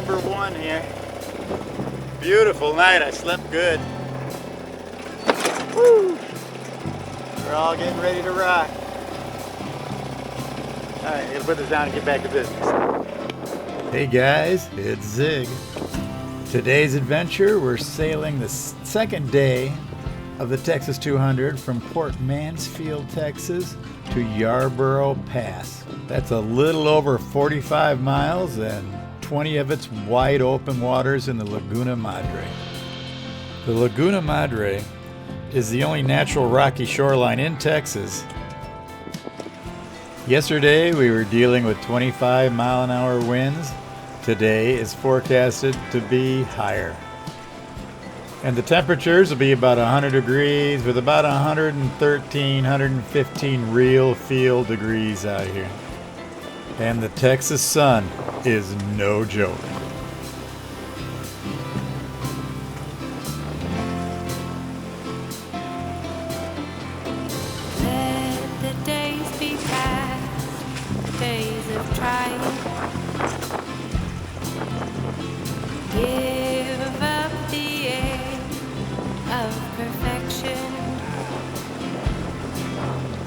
number 1 here. Beautiful night, I slept good. Woo! We're all getting ready to rock. Alright, I'm gonna put this down and get back to business. Hey guys, it's Zig. Today's adventure, we're sailing the second day of the Texas 200 from Port Mansfield, Texas to Yarborough Pass. That's a little over 45 miles and 20 of it's wide open waters in the Laguna Madre. The Laguna Madre is the only natural rocky shoreline in Texas. Yesterday we were dealing with 25-mile-an-hour winds. Today is forecasted to be higher. And the temperatures will be about 100 degrees with about 113, 115 real feel degrees out here. And the Texas sun is no joke. Let the days be past, days of trying. Give up the air of perfection.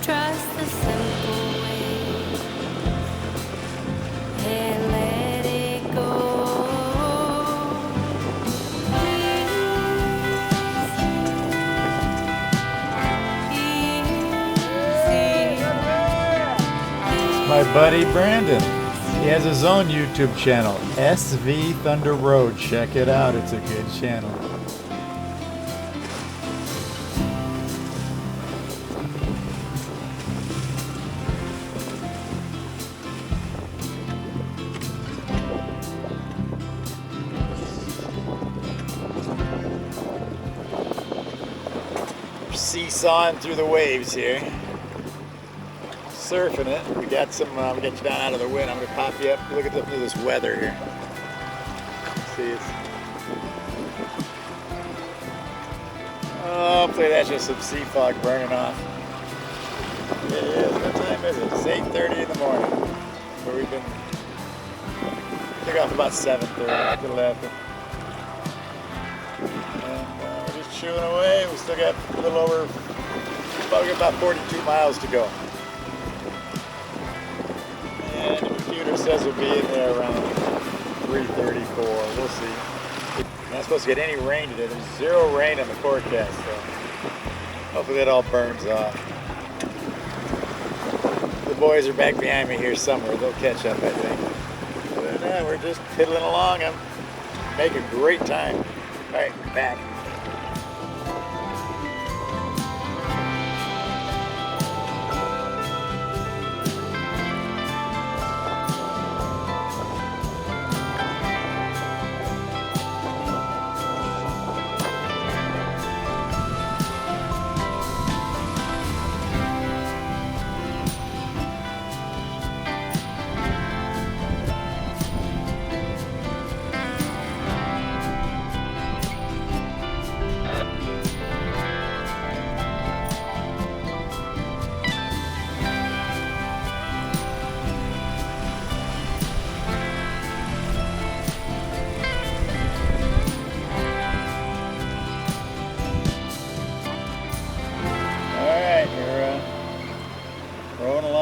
Trust the simple way and let it go. My buddy Brandon. He has his own YouTube channel, SV Thunder Road. Check it out, it's a good channel. We're seesawing through the waves here. Surfing it. We got some, we'll get you down out of the wind. I'm going to pop you up. Look at this weather here. See, it's, hopefully that's just some sea fog burning off. It is. What time is it? It's 8:30 in the morning. Where we've been, took off about 7:30 to 11. And we're just chewing away. We still got a little over, probably about 42 miles to go. And the computer says we'll be in there around 3:34. We'll see. We're not supposed to get any rain today. There's 0 rain in the forecast, so hopefully that all burns off. The boys are back behind me here somewhere. They'll catch up, I think. But we're just piddling along. I'm making great time. All right, back.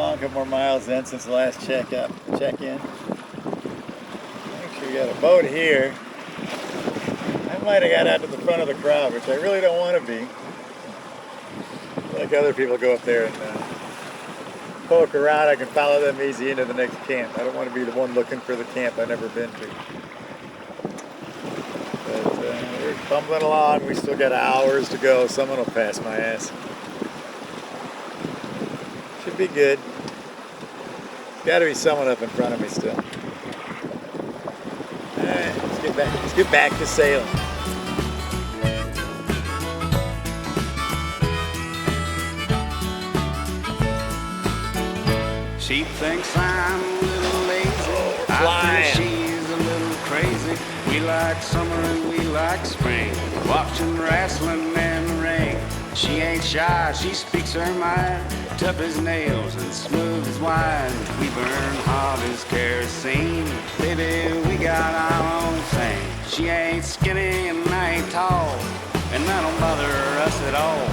A couple more miles in since the last check-in. Make sure you got a boat here. I might have got out to the front of the crowd, which I really don't want to be. Like other people go up there and poke around, I can follow them easy into the next camp. I don't want to be the one looking for the camp I've never been to. But we're bumbling along. We still got hours to go. Someone will pass my ass. Should be good. Got to be someone up in front of me still. All right, let's get back to sailing. She thinks I'm a little lazy. I think she's a little crazy. We like summer and we like spring, watching wrestling in the ring. She ain't shy, she speaks her mind, tough as nails and smooth as wine. We burn hot as kerosene, baby, we got our own She ain't skinny and I ain't tall, and that don't bother us at all.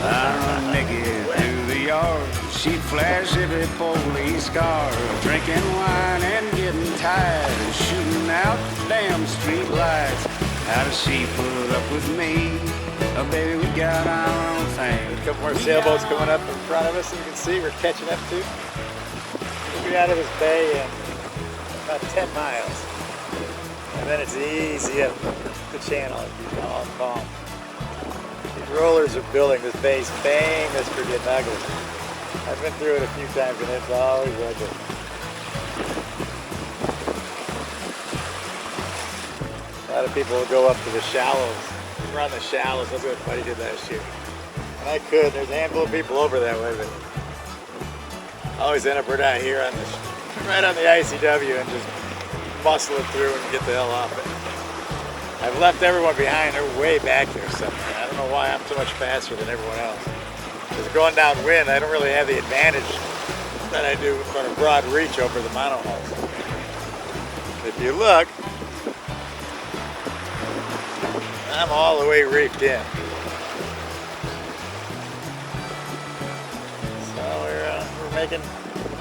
I run naked through the yard. She'd flash every police car, drinking wine and getting tired, and shooting out damn street lights. How does she put up with me? Oh, baby, we got our own thing. There's a couple more sailboats coming up in front of us. You can see we're catching up to. We'll be out of this bay in about 10 miles. And then it's easy up the channel. It's all calm. These rollers are building. This bay's famous for getting ugly. I've been through it a few times and it's always ugly. A lot of people will go up to the shallows, run the shallows. That's what Buddy did last year. And I could. There's a handful of people over that way, but I always end up right out here on right on the ICW and just muscle it through and get the hell off it. I've left everyone behind. They're way back there somewhere. I don't know why I'm so much faster than everyone else. Because going downwind, I don't really have the advantage that I do on a broad reach over the monohulls. If you look, I'm all the way reefed in. So we're making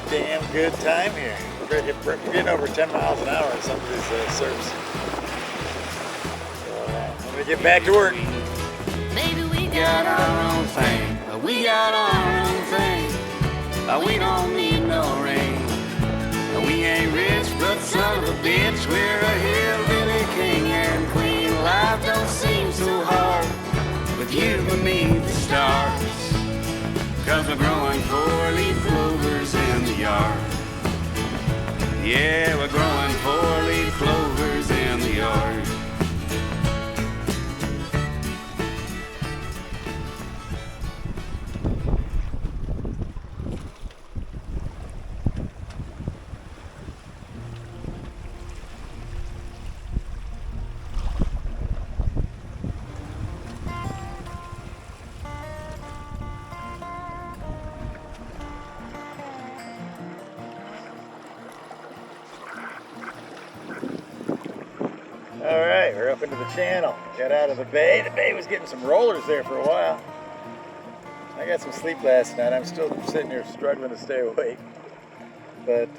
damn good time here. We're getting over 10 miles an hour in some of these surfs. So I'm gonna get back to work. Baby, we Got our own thing. We got our own thing. We don't need no rain. We ain't rich, but son of a bitch, we're a hillbilly king and queen. Life don't seem so hard with you beneath the stars. 'Cause we're growing 4-leaf clovers in the yard. Yeah, we're growing 4-leaf clovers in the yard. All right, we're up into the channel. Got out of the bay. The bay was getting some rollers there for a while. I got some sleep last night. I'm still sitting here struggling to stay awake. But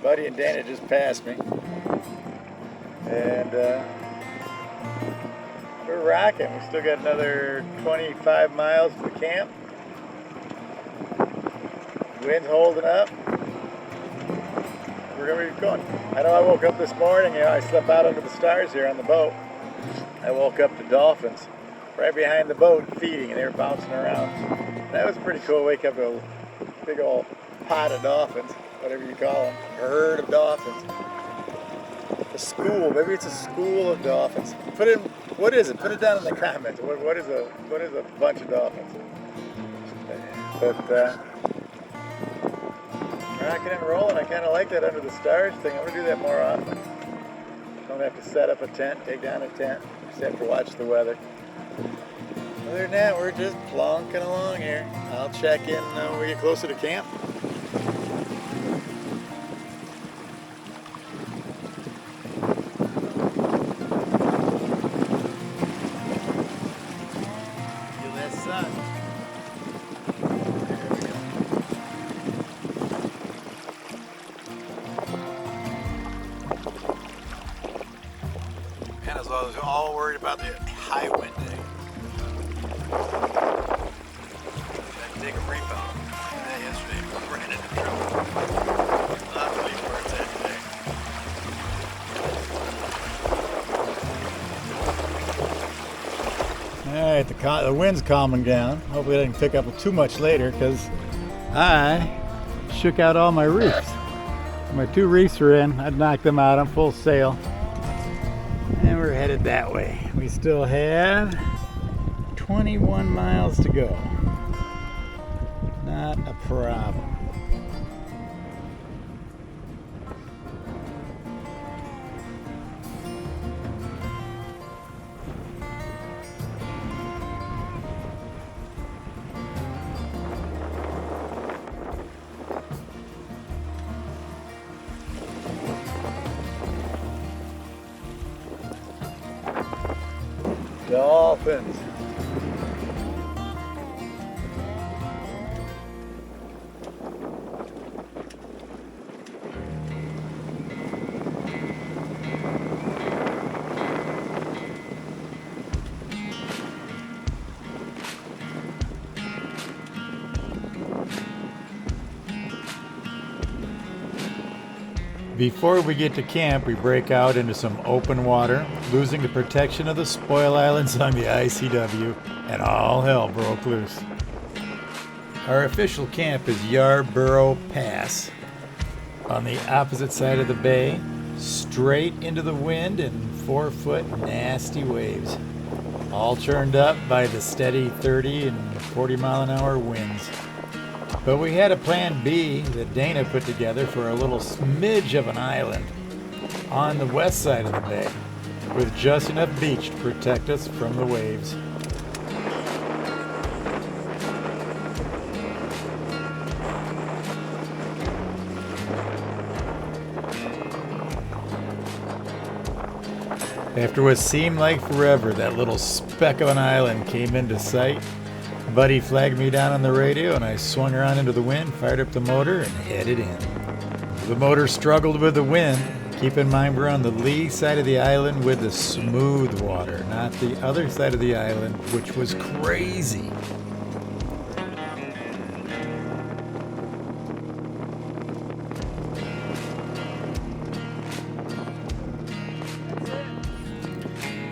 Buddy and Dana just passed me. And we're rocking. We still got another 25 miles to the camp. Wind's holding up. We're gonna be going. I know I woke up this morning, I slept out under the stars here on the boat. I woke up to dolphins right behind the boat feeding, and they were bouncing around. That was pretty cool. Wake up to a big old pod of dolphins, whatever you call them, a herd of dolphins. A school, maybe it's a school of dolphins. What is it? Put it down in the comments. What is a bunch of dolphins? But rocking and rolling. I kind of like that under the stars thing. I'm gonna do that more often. Don't have to set up a tent, take down a tent. Just have to watch the weather. Other than that, we're just plonking along here. I'll check in when we get closer to camp. Feel that sun. And as I was all worried about the high wind day. Had to take a reef out. That yesterday, we ran into trouble. Not really where it's at today. All right, the wind's calming down. Hopefully it doesn't pick up too much later because I shook out all my reefs. My 2 reefs are in. I'd knocked them out on full sail. And we're headed that way. We still have 21 miles to go. Not a problem. Dolphins. Before we get to camp, we break out into some open water, losing the protection of the spoil islands on the ICW, and all hell broke loose. Our official camp is Yarborough Pass, on the opposite side of the bay, straight into the wind and 4-foot nasty waves, all churned up by the steady 30 and 40 mile an hour winds. But we had a plan B that Dana put together for a little smidge of an island on the west side of the bay, with just enough beach to protect us from the waves. After what seemed like forever, that little speck of an island came into sight. Buddy flagged me down on the radio and I swung around into the wind, fired up the motor, and headed in. The motor struggled with the wind. Keep in mind we're on the lee side of the island with the smooth water, not the other side of the island, which was crazy.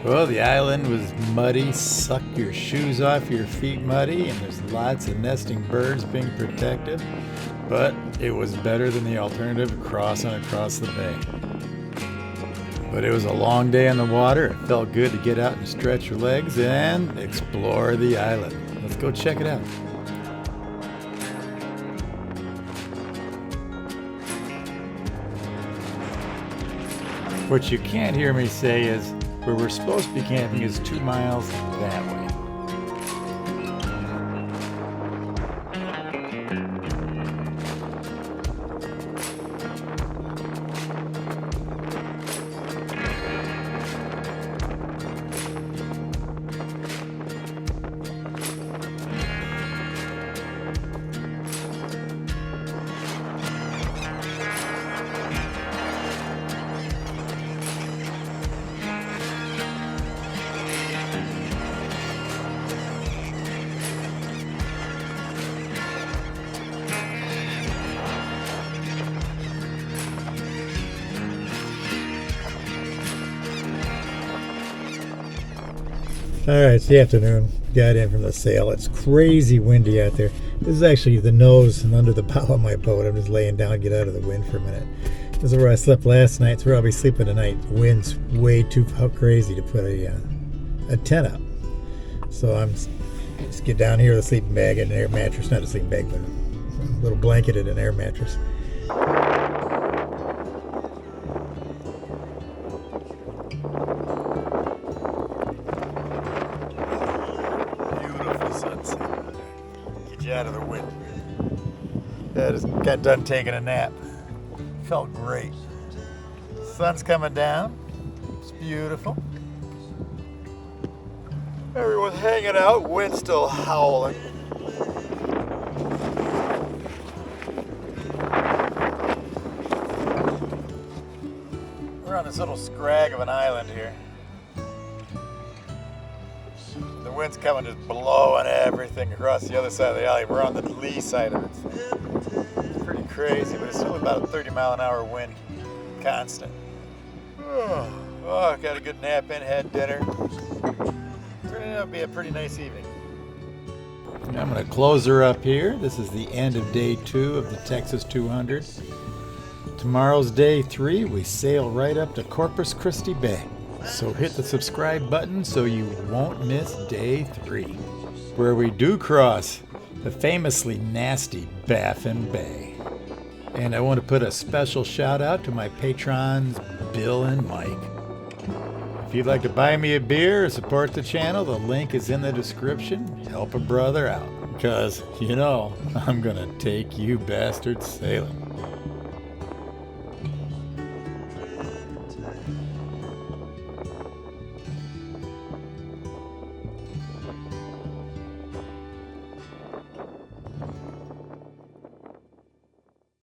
Well, the island was muddy, suck your shoes off your feet muddy, and there's lots of nesting birds being protected, but it was better than the alternative of crossing across the bay. But it was a long day on the water. It felt good to get out and stretch your legs and explore the island. Let's go check it out. What you can't hear me say is, where we're supposed to be camping is 2 miles that way. Alright, it's the afternoon. Got in from the sail. It's crazy windy out there. This is actually the nose and under the bow of my boat. I'm just laying down, get out of the wind for a minute. This is where I slept last night. It's where I'll be sleeping tonight. The wind's way too crazy to put a tent up. So I'm just get down here with a sleeping bag and an air mattress. Not a sleeping bag, but a little blanket and an air mattress. Out of the wind. I just got done taking a nap. Felt great. Sun's coming down. It's beautiful. Everyone's hanging out. Wind's still howling. We're on this little scrag of an island here. The wind's coming, just blowing everything across the other side of the alley. We're on the lee side of it. It's pretty crazy, but it's still about a 30 mile an hour wind, constant. Oh, I got a good nap in, had dinner. Turning out to be a pretty nice evening. I'm going to close her up here. This is the end of day 2 of the Texas 200. Tomorrow's day 3. We sail right up to Corpus Christi Bay. So hit the subscribe button so you won't miss day 3, where we do cross the famously nasty Baffin Bay. And I want to put a special shout out to my patrons, Bill and Mike. If you'd like to buy me a beer or support the channel, the link is in the description. Help a brother out, because, you know, I'm going to take you bastards sailing.